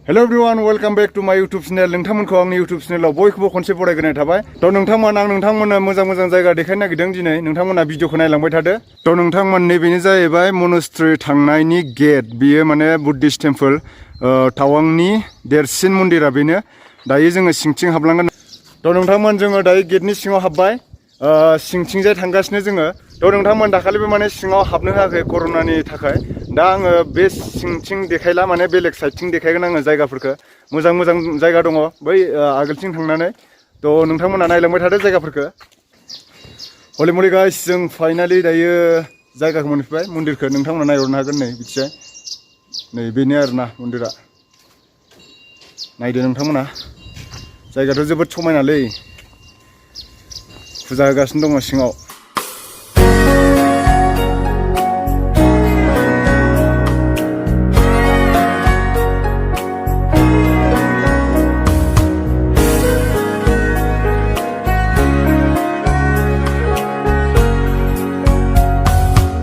Hello everyone, welcome back to my YouTube channel. नोंथांमोनखौ आंनि YouTube channelआव बयखौबो खनसे बरायग्रोनाय थाबाय। थ' नोंथांमोन आं नोंथांमोननो मोजां जायगा देखायनो नागिरदों दिनै। नोंथांमोना भिडिअखौ नायलांबाय थादो। थ' नोंथांमोन नैबेनो जाहैबाय मनेस्ट्री थांनायनि गेट। बियो माने बुद्धिस्ट टेम्पल टावांनि देरसिन मन्दिरा बेनो। दायो जोङो सिंथिं हाबलांगोन। थ' नोंथांमोन जोङो दायो गेटनि सिङाव हाबबाय। सिंथिंजाय थांगासिनो जोङो। थ' नोंथांमोन दाखालिबो माने सिङाव हाबनो होआखै कर'नानि थाखाय। दा आङो बे सिंथिं देखायला माने बेलेग साइडथिं देखायगोन आङो जायगाफोरखौ। मोजां जायगा दङ बै आगोलथिं थांनानै। थ' नोंथांमोना नायलांबाय थादो जायगाफोरखौ। हले मले गाइस जों फाइनालि दायो जायगाखौ मोनफैबाय मन्दिरखौ नोंथांमोना नायहरनो हागोन नै बिथिजाय। नै बेनो आरोना मन्दिरा। नायदो नोंथांमोना। जायगायाथ' जोबोद समायनालै। फुजा होगासिनो दङ सिङाव।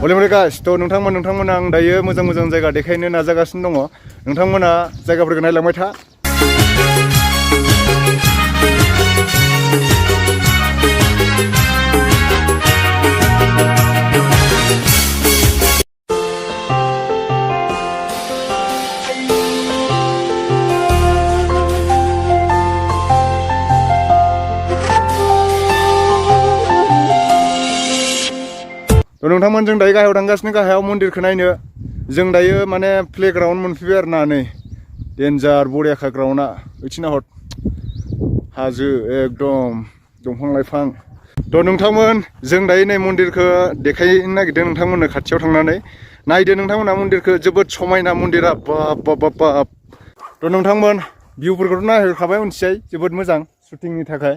हले गाइस थ' नोंथांमोना आं दायो मोजां जायगा देखायनो नाजागासिनो दङ। नोंथांमोना जायगाफोरखौ नायलांबाय था। थ' नोंथांमोन जों दायो गाहायाव थांगासिनो गाहायाव मन्दिरखौ नायनो। जों दायो माने प्लेग्राउन्ड मोनफैबाय आरो ना नै डेन्जार बरियाखा ग्राउन्डआ। ओइथिना हर हाजो एकदम दंफां लाइफां। थ' नोंथांमोन जों दायो नै मन्दिरखौ देखायनो नागिरदों नोंथांमोननो खाथियाव थांनानै। नायदो नोंथांमोना मन्दिरखौ जोबोद समायना मन्दिरा बाब। थ' नोंथांमोन भिउफोरखौथ' नायहरखाबाय मिथिबाय जोबोद मोजां शुटिंनि थाखाय।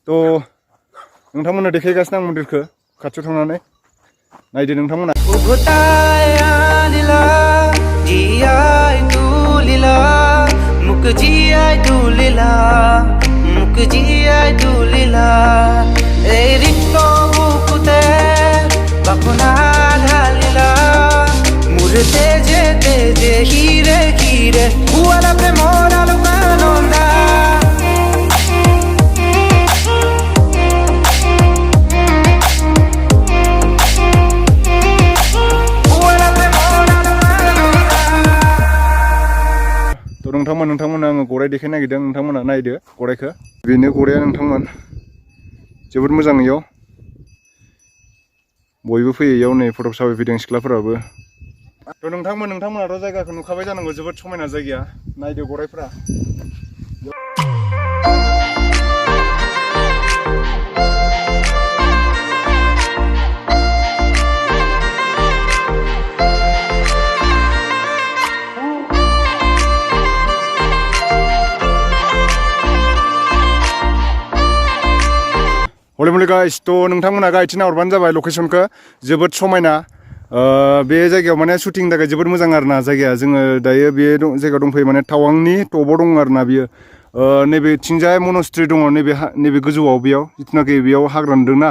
थ' नोंथांमोननो देखायगासिनो आं मन्दिरखौ खाथियाव थांनानै। नायदो नोंथांमोना। नोंथांमोना आङो गराय देखायनो नागिरदों नोंथांमोना नायदो गरायखौ। बेनो गराया नोंथांमोन जोबोद मोजां इयाव। बयबो फैयो इयाव नै फटक साफायफैदों सिख्लाफोराबो। थ' नोंथांमोनाथ' जायगाखौ नुखाबाय जानांगौ जोबोद समायना जायगाया। नायदो गरायफ्रा। हले मले गाइस थ' नोंथांमोना गाइथिं नाहरबानो जाबाय लकेसनखौ जोबोद समायना। बे जायगायाव माने शुटिंनि थाखाय जोबोद मोजां आरोना जायगाया। जोङो दायो बे जायगायाव दंफैयो माने टावांनि टपआव दङ आरोना बियो। नैबेथिंजाय मनेस्ट्री दङ नैबे गोजौआव बेयाव जिथुनाखि बेयाव हाग्रा नुदोंना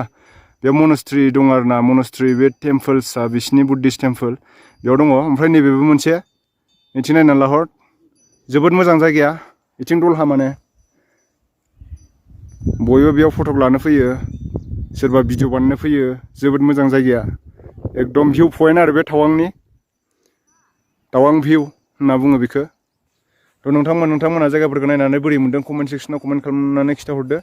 बेयाव मनेस्ट्री दङ आरोना। मनेस्ट्री बे टेम्पोल्सआ बिसिनि बुद्धिस्ट टेम्पोल बेयाव दङ। ओमफ्राय नैबेबो मोनसे बिथिं नायनानै लाहर जोबोद मोजां जायगाया। बिथिं दलहा माने बयबो बेयाव फटक लानो फैयो सोरबा भिडिअ बानायनो फैयो। जोबोद मोजां जायगाया एकदम भिउ पइन्ट आरो बे टावांनि टावां भिउ होनना बुङो बेखौ। थ' नोंथांमोना जायगाफोरखौ नायनानै बोरै मोन्दों कमेन्ट सेक्सनाव कमेन्ट खालामनानै खिन्थाहरदो।